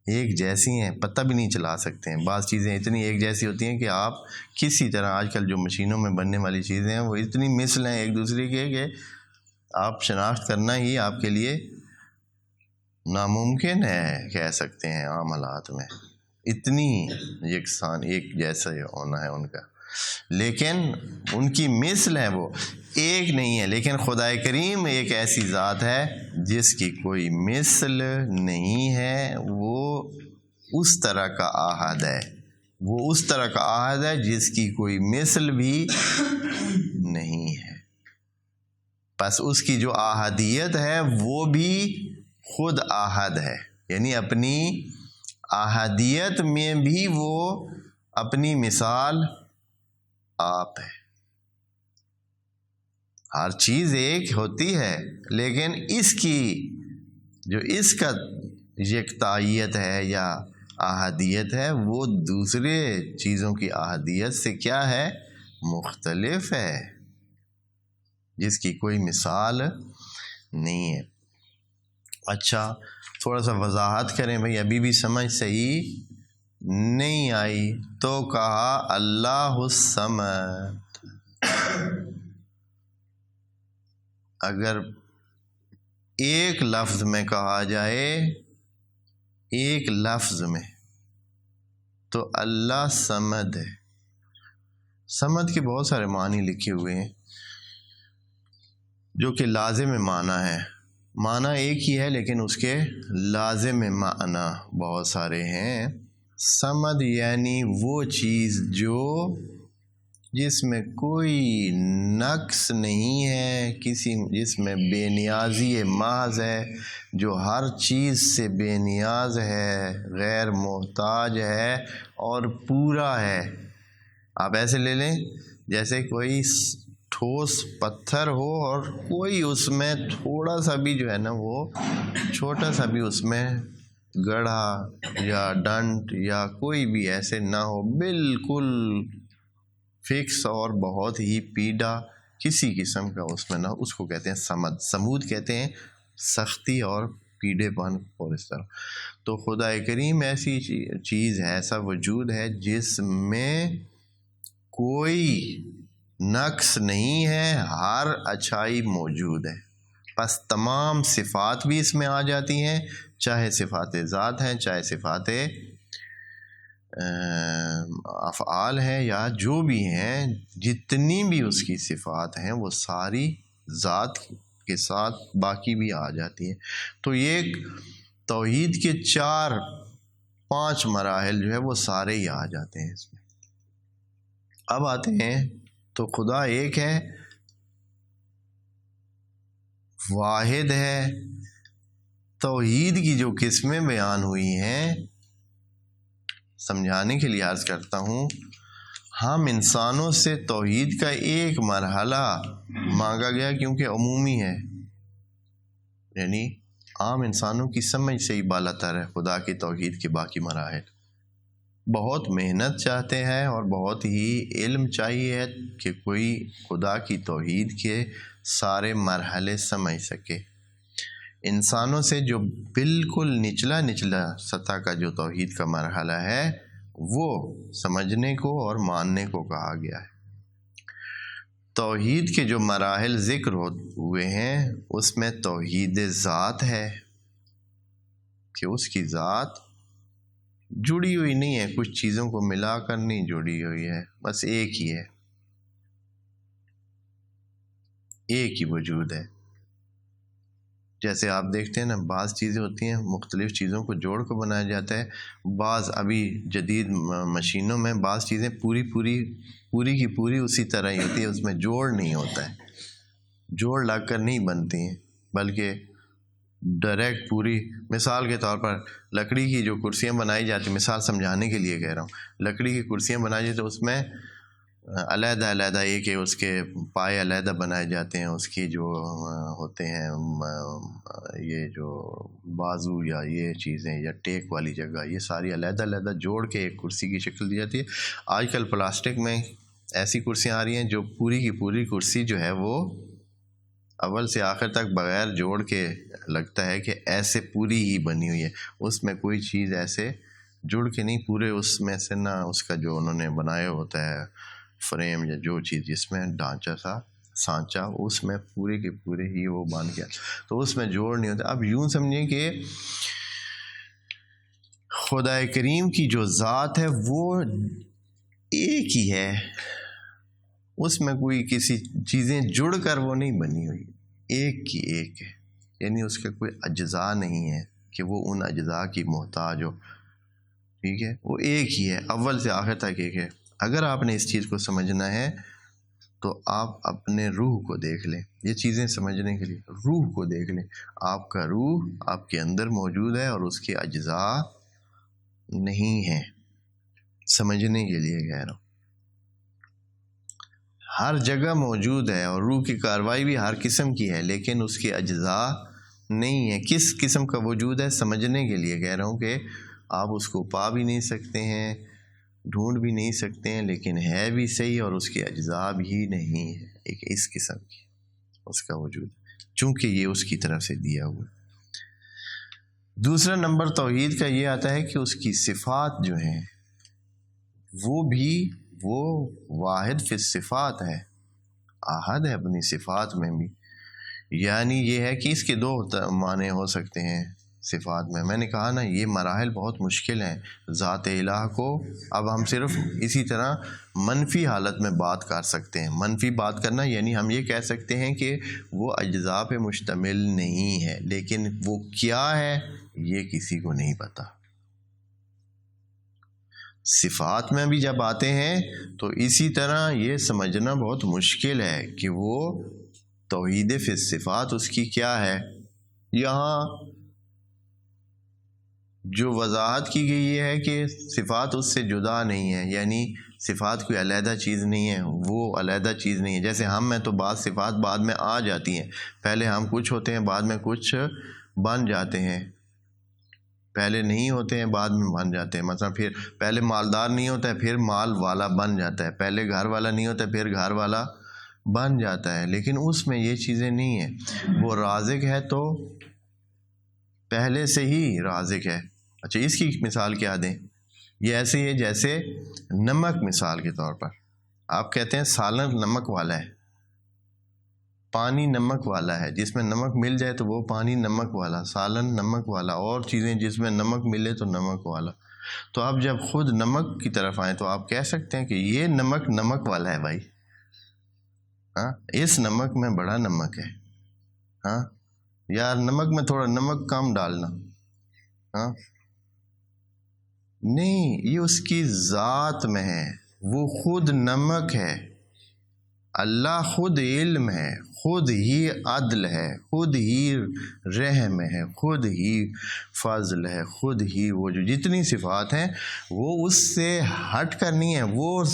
ایک جیسی ہیں، پتہ بھی نہیں چلا سکتے ہیں۔ بعض چیزیں اتنی ایک جیسی ہوتی ہیں کہ آپ کسی طرح، آج کل جو مشینوں میں بننے والی چیزیں ہیں وہ اتنی مثل ہیں ایک دوسرے کے کہ آپ شناخت کرنا ہی آپ کے لیے ناممکن ہے، کہہ سکتے ہیں عام حالات میں، اتنی یکساں ایک جیسا ہونا ہے ان کا، لیکن ان کی مثل ہے، وہ ایک نہیں ہے۔ لیکن خدا کریم ایک ایسی ذات ہے جس کی کوئی مثل نہیں ہے، وہ اس طرح کا احد ہے، وہ اس طرح کا احد ہے جس کی کوئی مثل بھی نہیں ہے۔ بس اس کی جو احدیت ہے وہ بھی خود احد ہے، یعنی اپنی احدیت میں بھی وہ اپنی مثال آپ ہے۔ ہر چیز ایک ہوتی ہے، لیکن اس کی جو اس کا یکتائیت ہے یا احدیت ہے، وہ دوسرے چیزوں کی احدیت سے کیا ہے؟ مختلف ہے، جس کی کوئی مثال نہیں ہے۔ اچھا، تھوڑا سا وضاحت کریں بھائی، ابھی بھی سمجھ صحیح نہیں آئی تو کہا اللہ الصمد۔ اگر ایک لفظ میں کہا جائے، ایک لفظ میں، تو اللہ صمد ہے۔ صمد کے بہت سارے معنی لکھے ہوئے ہیں جو کہ لازم معنی ہے، معنی ایک ہی ہے لیکن اس کے لازم معنی بہت سارے ہیں۔ صمد یعنی وہ چیز جو جس میں کوئی نقص نہیں ہے، جس میں بے نیازی محض ہے، جو ہر چیز سے بے نیاز ہے، غیر محتاج ہے اور پورا ہے۔ آپ ایسے لے لیں جیسے کوئی ٹھوس پتھر ہو اور کوئی اس میں تھوڑا سا بھی جو ہے نا، وہ چھوٹا سا بھی اس میں گڑھا یا ڈنٹ یا کوئی بھی ایسے نہ ہو، بالکل فکس اور بہت ہی پیڈا کسی قسم کا اس میں نہ، اس کو کہتے ہیں صمد۔ صمود کہتے ہیں سختی اور پیڑے پن اور اس طرح۔ تو خدا کریم ایسی چیز ہے، ایسا وجود ہے جس میں کوئی نقص نہیں ہے، ہر اچھائی موجود ہے۔ بس تمام صفات بھی اس میں آ جاتی ہیں، چاہے صفات ذات ہیں، چاہے صفات افعال ہیں، یا جو بھی ہیں، جتنی بھی اس کی صفات ہیں وہ ساری ذات کے ساتھ باقی بھی آ جاتی ہیں۔ تو یہ توحید کے 4-5 مراحل جو ہے وہ سارے ہی آ جاتے ہیں اس میں۔ اب آتے ہیں تو خدا ایک ہے، واحد ہے۔ توحید کی جو قسمیں بیان ہوئی ہیں، سمجھانے کے لیے عرض کرتا ہوں، ہم انسانوں سے توحید کا ایک مرحلہ مانگا گیا کیونکہ عمومی ہے، یعنی عام انسانوں کی سمجھ سے ہی بالا تر ہے خدا کی توحید کے باقی مراحل۔ بہت محنت چاہتے ہیں اور بہت ہی علم چاہیے کہ کوئی خدا کی توحید کے سارے مرحلے سمجھ سکے۔ انسانوں سے جو بالکل نچلا سطح کا جو توحید کا مرحلہ ہے وہ سمجھنے کو اور ماننے کو کہا گیا ہے۔ توحید کے جو مراحل ذکر ہوئے ہیں اس میں توحید ذات ہے کہ اس کی ذات جڑی ہوئی نہیں ہے، کچھ چیزوں کو ملا کر نہیں جڑی ہوئی ہے، بس ایک ہی ہے، ایک ہی وجود ہے۔ جیسے آپ دیکھتے ہیں نا، بعض چیزیں ہوتی ہیں مختلف چیزوں کو جوڑ کر بنایا جاتا ہے، بعض ابھی جدید مشینوں میں بعض چیزیں پوری کی پوری اسی طرح ہی ہوتی ہے، اس میں جوڑ نہیں ہوتا ہے، جوڑ لگ کر نہیں بنتی ہیں بلکہ ڈائریکٹ پوری۔ مثال کے طور پر لکڑی کی جو کرسیاں بنائی جاتی ہیں، مثال سمجھانے کے لیے کہہ رہا ہوں، لکڑی کی کرسیاں بنائی جاتی ہیں تو اس میں علیحدہ ایک ہے، اس کے پائے علیحدہ بنائے جاتے ہیں، اس کی جو ہوتے ہیں یہ جو بازو یا یہ چیزیں یا ٹیک والی جگہ، یہ ساری علیحدہ جوڑ کے ایک کرسی کی شکل دی جاتی ہے۔ آج کل پلاسٹک میں ایسی کرسیاں آ رہی ہیں جو پوری کی پوری کرسی جو ہے وہ اول سے آخر تک بغیر جوڑ کے لگتا ہے کہ ایسے پوری ہی بنی ہوئی ہے، اس میں کوئی چیز ایسے جڑ کے نہیں، پورے اس میں سے نہ اس کا جو انہوں نے بنایا ہوتا ہے فریم یا جو چیز جس میں ڈھانچہ تھا سانچہ، اس میں پورے کے پورے ہی وہ بن گیا، تو اس میں جوڑ نہیں ہوتا۔ اب یوں سمجھیں کہ خدا کریم کی جو ذات ہے وہ ایک ہی ہے، اس میں کوئی کسی چیزیں جڑ کر وہ نہیں بنی ہوئی، ایک کی ایک ہے، یعنی اس کے کوئی اجزاء نہیں ہے کہ وہ ان اجزاء کی محتاج ہو، ٹھیک ہے، وہ ایک ہی ہے، اول سے آخر تک ایک ہے۔ اگر آپ نے اس چیز کو سمجھنا ہے تو آپ اپنے روح کو دیکھ لیں، یہ چیزیں سمجھنے کے لیے روح کو دیکھ لیں، آپ کا روح آپ کے اندر موجود ہے اور اس کے اجزاء نہیں ہیں، سمجھنے کے لیے کہہ رہا ہوں، ہر جگہ موجود ہے اور روح کی کاروائی بھی ہر قسم کی ہے، لیکن اس کے اجزاء نہیں ہیں۔ کس قسم کا وجود ہے سمجھنے کے لیے کہہ رہا ہوں کہ آپ اس کو پا بھی نہیں سکتے ہیں، ڈھونڈ بھی نہیں سکتے ہیں، لیکن ہے بھی صحیح اور اس کے اجزاء بھی نہیں ہے، ایک اس قسم کی اس کا وجود، چونکہ یہ اس کی طرف سے دیا ہوا ہے۔ دوسرا نمبر توحید کا یہ آتا ہے کہ اس کی صفات جو ہیں وہ واحد فی الصفات ہے، احد ہے اپنی صفات میں بھی، یعنی یہ ہے کہ اس کے دو معنی ہو سکتے ہیں صفات میں نے کہا نا یہ مراحل بہت مشکل ہیں ذات الہ کو۔ اب ہم صرف اسی طرح منفی حالت میں بات کر سکتے ہیں، منفی بات کرنا یعنی ہم یہ کہہ سکتے ہیں کہ وہ اجزاء پہ مشتمل نہیں ہے، لیکن وہ کیا ہے یہ کسی کو نہیں پتہ۔ صفات میں بھی جب آتے ہیں تو اسی طرح یہ سمجھنا بہت مشکل ہے کہ وہ توحید فی الصفات اس کی کیا ہے۔ یہاں جو وضاحت کی گئی یہ ہے کہ صفات اس سے جدا نہیں ہے، یعنی صفات کوئی علیحدہ چیز نہیں ہے، وہ علیحدہ چیز نہیں ہے۔ جیسے ہم میں تو بعض صفات بعد میں آ جاتی ہیں، پہلے ہم کچھ ہوتے ہیں بعد میں کچھ بن جاتے ہیں، پہلے نہیں ہوتے ہیں بعد میں بن جاتے ہیں۔ مثلا پھر پہلے مالدار نہیں ہوتا ہے پھر مال والا بن جاتا ہے، پہلے گھر والا نہیں ہوتا ہے پھر گھر والا بن جاتا ہے، لیکن اس میں یہ چیزیں نہیں ہیں۔ وہ رازق ہے تو پہلے سے ہی رازق ہے۔ اچھا اس کی مثال کیا دیں؟ یہ ایسے ہے جیسے نمک، مثال کے طور پر آپ کہتے ہیں سالن نمک والا ہے، پانی نمک والا ہے، جس میں نمک مل جائے تو وہ پانی نمک والا، سالن نمک والا، اور چیزیں جس میں نمک ملے تو نمک والا۔ تو آپ جب خود نمک کی طرف آئیں تو آپ کہہ سکتے ہیں کہ یہ نمک نمک والا ہے بھائی، ہاں اس نمک میں بڑا نمک ہے، ہاں یار نمک میں تھوڑا نمک کم ڈالنا، ہاں نہیں، یہ اس کی ذات میں ہے، وہ خود نمک ہے۔ اللہ خود علم ہے، خود ہی عدل ہے، خود ہی رحم ہے، خود ہی فضل ہے، خود ہی وہ جو جتنی صفات ہیں وہ اس سے ہٹ کر نہیں ہے، وہ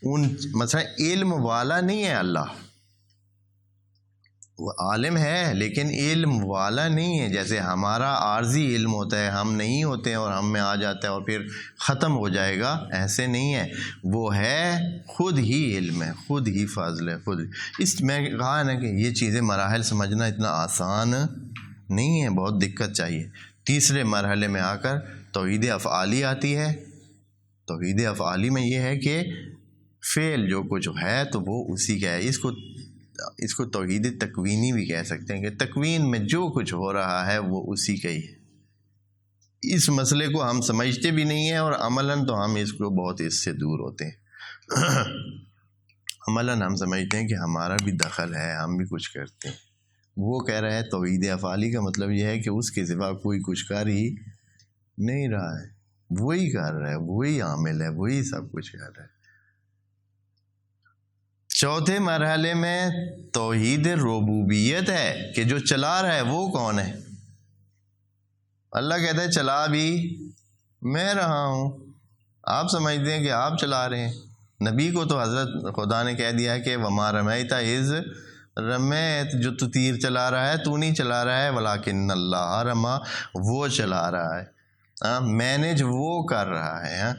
ان مثلا علم والا نہیں ہے اللہ، وہ عالم ہے لیکن علم والا نہیں ہے. جیسے ہمارا عارضی علم ہوتا ہے، ہم نہیں ہوتے ہیں اور ہم میں آ جاتا ہے اور پھر ختم ہو جائے گا، ایسے نہیں ہے. وہ ہے خود ہی علم ہے، خود ہی فضل ہے، خود. اس میں کہا ہے نا کہ یہ چیزیں مراحل سمجھنا اتنا آسان نہیں ہے، بہت دقت چاہیے. تیسرے مرحلے میں آ کر توحید افعالی آتی ہے. توحید افعالی میں یہ ہے کہ فعل جو کچھ ہے تو وہ اسی کا ہے. اس کو توحید تکوینی بھی کہہ سکتے ہیں کہ تکوین میں جو کچھ ہو رہا ہے وہ اسی کا ہی ہے. اس مسئلے کو ہم سمجھتے بھی نہیں ہیں اور عملاً تو ہم اس کو بہت اس سے دور ہوتے ہیں. عملاً ہم سمجھتے ہیں کہ ہمارا بھی دخل ہے، ہم بھی کچھ کرتے ہیں. وہ کہہ رہا ہے توحید افعالی کا مطلب یہ ہے کہ اس کے سوا کوئی کچھ کر ہی نہیں رہا ہے، وہی کر رہا ہے، وہی عامل ہے، وہی سب کچھ کر رہا ہے. چوتھے مرحلے میں توحید ربوبیت ہے کہ جو چلا رہا ہے وہ کون ہے. اللہ کہتا ہے چلا بھی میں رہا ہوں، آپ سمجھتے ہیں کہ آپ چلا رہے ہیں. نبی کو تو حضرت خدا نے کہہ دیا ہے کہ وما رمیت اذ رمیت، جو تو تیر چلا رہا ہے تو نہیں چلا رہا ہے، ولکن اللہ رما، وہ چلا رہا ہے، مینج وہ کر رہا ہے.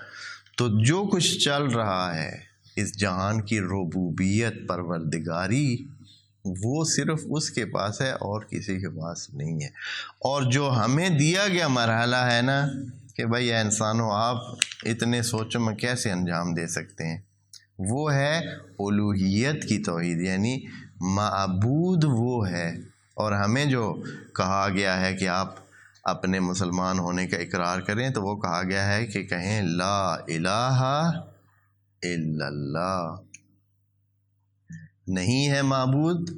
تو جو کچھ چل رہا ہے اس جہان کی ربوبیت، پروردگاری، وہ صرف اس کے پاس ہے اور کسی کے پاس نہیں ہے. اور جو ہمیں دیا گیا مرحلہ ہے نا کہ بھائی اے انسانوں آپ اتنے سوچوں میں کیسے انجام دے سکتے ہیں، وہ ہے الوہیت کی توحید، یعنی معبود وہ ہے. اور ہمیں جو کہا گیا ہے کہ آپ اپنے مسلمان ہونے کا اقرار کریں تو وہ کہا گیا ہے کہ کہیں لا الہ الا اللہ، نہیں ہے معبود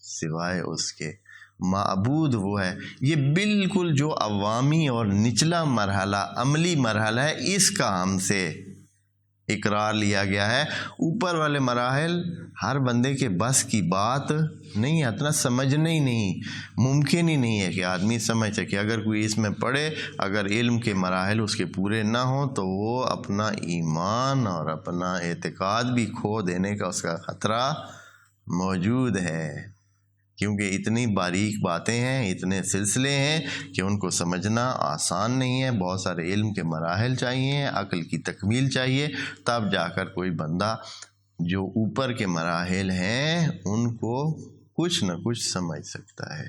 سوائے اس کے. معبود وہ ہے. یہ بالکل جو عوامی اور نچلا مرحلہ، عملی مرحلہ ہے، اس کا ہم سے اقرار لیا گیا ہے. اوپر والے مراحل ہر بندے کے بس کی بات نہیں ہے، اتنا سمجھنا ہی نہیں، ممکن ہی نہیں ہے کہ آدمی سمجھ سکے. اگر کوئی اس میں پڑھے، اگر علم کے مراحل اس کے پورے نہ ہوں تو وہ اپنا ایمان اور اپنا اعتقاد بھی کھو دینے کا اس کا خطرہ موجود ہے. کیونکہ اتنی باریک باتیں ہیں، اتنے سلسلے ہیں کہ ان کو سمجھنا آسان نہیں ہے. بہت سارے علم کے مراحل چاہیے، عقل کی تکمیل چاہیے، تب جا کر کوئی بندہ جو اوپر کے مراحل ہیں ان کو کچھ نہ کچھ سمجھ سکتا ہے.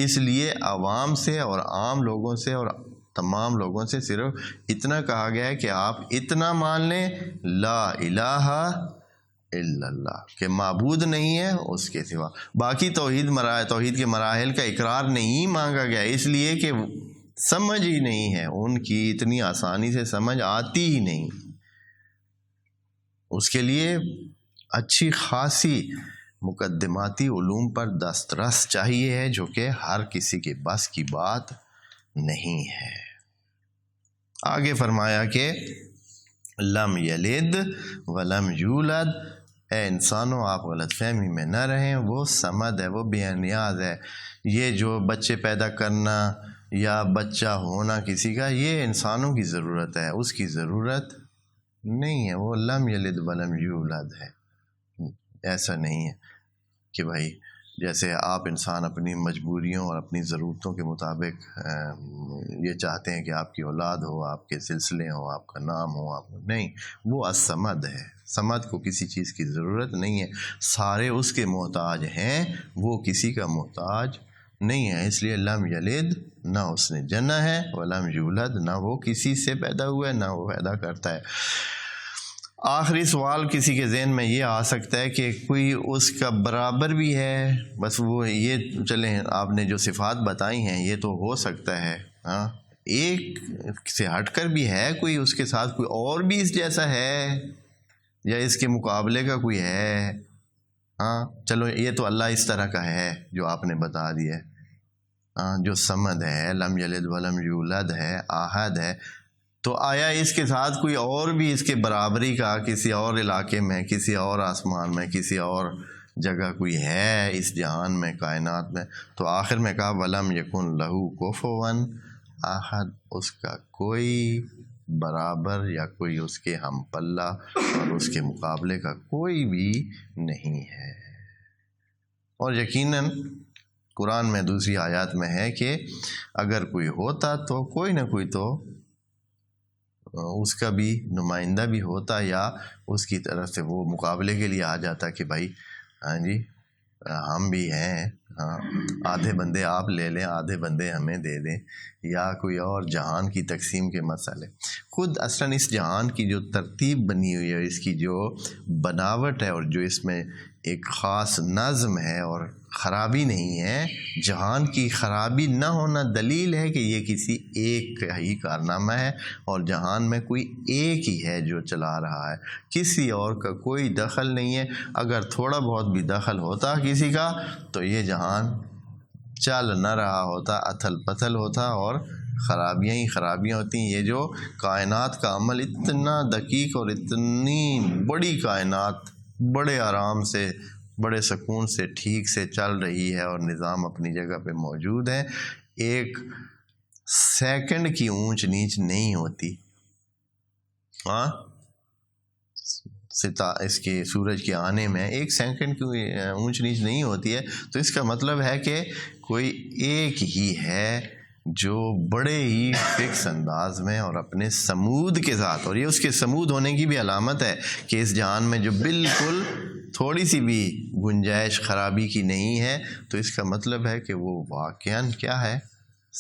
اس لیے عوام سے اور عام لوگوں سے اور تمام لوگوں سے صرف اتنا کہا گیا ہے کہ آپ اتنا مان لیں لا الہ الا اللہ، کہ معبود نہیں ہے اس کے سوا. باقی توحید کے مراحل کا اقرار نہیں مانگا گیا، اس لیے کہ سمجھ ہی نہیں ہے، ان کی اتنی آسانی سے سمجھ آتی ہی نہیں. اس کے لیے اچھی خاصی مقدماتی علوم پر دسترس چاہیے ہے، جو کہ ہر کسی کے بس کی بات نہیں ہے. آگے فرمایا کہ لم یلد ولم یولد، اے انسانوں آپ غلط فہمی میں نہ رہیں، وہ صمد ہے، وہ بے نیاز ہے. یہ جو بچے پیدا کرنا یا بچہ ہونا کسی کا، یہ انسانوں کی ضرورت ہے، اس کی ضرورت نہیں ہے. وہ لم یلد ولم یولد ہے. ایسا نہیں ہے کہ بھائی جیسے آپ انسان اپنی مجبوریوں اور اپنی ضرورتوں کے مطابق یہ چاہتے ہیں کہ آپ کی اولاد ہو، آپ کے سلسلے ہوں، آپ کا نام ہو، آپ نہیں. وہ الصمد ہے. صمد کو کسی چیز کی ضرورت نہیں ہے، سارے اس کے محتاج ہیں، وہ کسی کا محتاج نہیں ہے. اس لیے لم یلد، نہ اس نے جنا ہے، ولم یولد، نہ وہ کسی سے پیدا ہوا ہے، نہ وہ پیدا کرتا ہے. آخری سوال کسی کے ذہن میں یہ آ سکتا ہے کہ کوئی اس کا برابر بھی ہے، بس وہ یہ چلیں آپ نے جو صفات بتائی ہیں یہ تو ہو سکتا ہے، ہاں ایک سے ہٹ کر بھی ہے کوئی اس کے ساتھ کوئی اور بھی اس جیسا ہے یا اس کے مقابلے کا کوئی ہے. ہاں چلو یہ تو اللہ اس طرح کا ہے جو آپ نے بتا دیا، ہاں جو صمد ہے، لم یلد ولم یولد ہے، احد ہے. تو آیا اس کے ساتھ کوئی اور بھی اس کے برابری کا کسی اور علاقے میں، کسی اور آسمان میں، کسی اور جگہ کوئی ہے اس جہان میں، کائنات میں؟ تو آخر میں کہا ولم یکن لہو کفوا احد، اس کا کوئی برابر یا کوئی اس کے ہم پلہ اور اس کے مقابلے کا کوئی بھی نہیں ہے. اور یقیناً قرآن میں دوسری آیات میں ہے کہ اگر کوئی ہوتا تو کوئی نہ کوئی تو اس کا بھی نمائندہ بھی ہوتا یا اس کی طرف سے وہ مقابلے کے لیے آ جاتا کہ بھائی ہاں جی ہم بھی ہیں، ہاں آدھے بندے آپ لے لیں، آدھے بندے ہمیں دے دیں، یا کوئی اور جہان کی تقسیم کے مسئلے۔ خود اصلاً اس جہان کی جو ترتیب بنی ہوئی ہے، اس کی جو بناوٹ ہے اور جو اس میں ایک خاص نظم ہے اور خرابی نہیں ہے، جہان کی خرابی نہ ہونا دلیل ہے کہ یہ کسی ایک کا ہی کارنامہ ہے اور جہان میں کوئی ایک ہی ہے جو چلا رہا ہے، کسی اور کا کوئی دخل نہیں ہے۔ اگر تھوڑا بہت بھی دخل ہوتا کسی کا تو یہ جہان چل نہ رہا ہوتا، اتھل پتھل ہوتا اور خرابیاں ہی خرابیاں ہوتی ہیں۔ یہ جو کائنات کا عمل اتنا دقیق اور اتنی بڑی کائنات بڑے آرام سے، بڑے سکون سے، ٹھیک سے چل رہی ہے اور نظام اپنی جگہ پہ موجود ہے، ایک سیکنڈ کی اونچ نیچ نہیں ہوتی۔ ہاں اس کے سورج کے آنے میں ایک سیکنڈ کی اونچ نیچ نہیں ہوتی ہے، تو اس کا مطلب ہے کہ کوئی ایک ہی ہے جو بڑے ہی فکس انداز میں اور اپنے سمود کے ساتھ، اور یہ اس کے سمود ہونے کی بھی علامت ہے کہ اس جہان میں جو بالکل تھوڑی سی بھی گنجائش خرابی کی نہیں ہے، تو اس کا مطلب ہے کہ وہ واقعاً کیا ہے،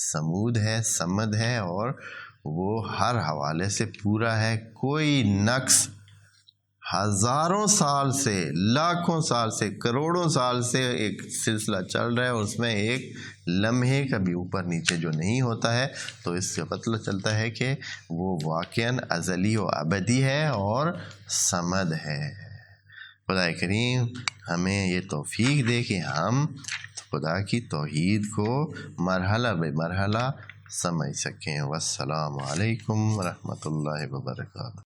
سمود ہے، سمد ہے، اور وہ ہر حوالے سے پورا ہے، کوئی نقص ہزاروں سال سے، لاکھوں سال سے، کروڑوں سال سے ایک سلسلہ چل رہا ہے اور اس میں ایک لمحے کا بھی اوپر نیچے جو نہیں ہوتا ہے، تو اس سے پتہ چلتا ہے کہ وہ واقعاً ازلی و ابدی ہے اور سمد ہے۔ خدا کریم ہمیں یہ توفیق دے کہ ہم خدا کی توحید کو مرحلہ بے مرحلہ سمجھ سکیں۔ والسلام علیکم ورحمۃ اللہ وبرکاتہ۔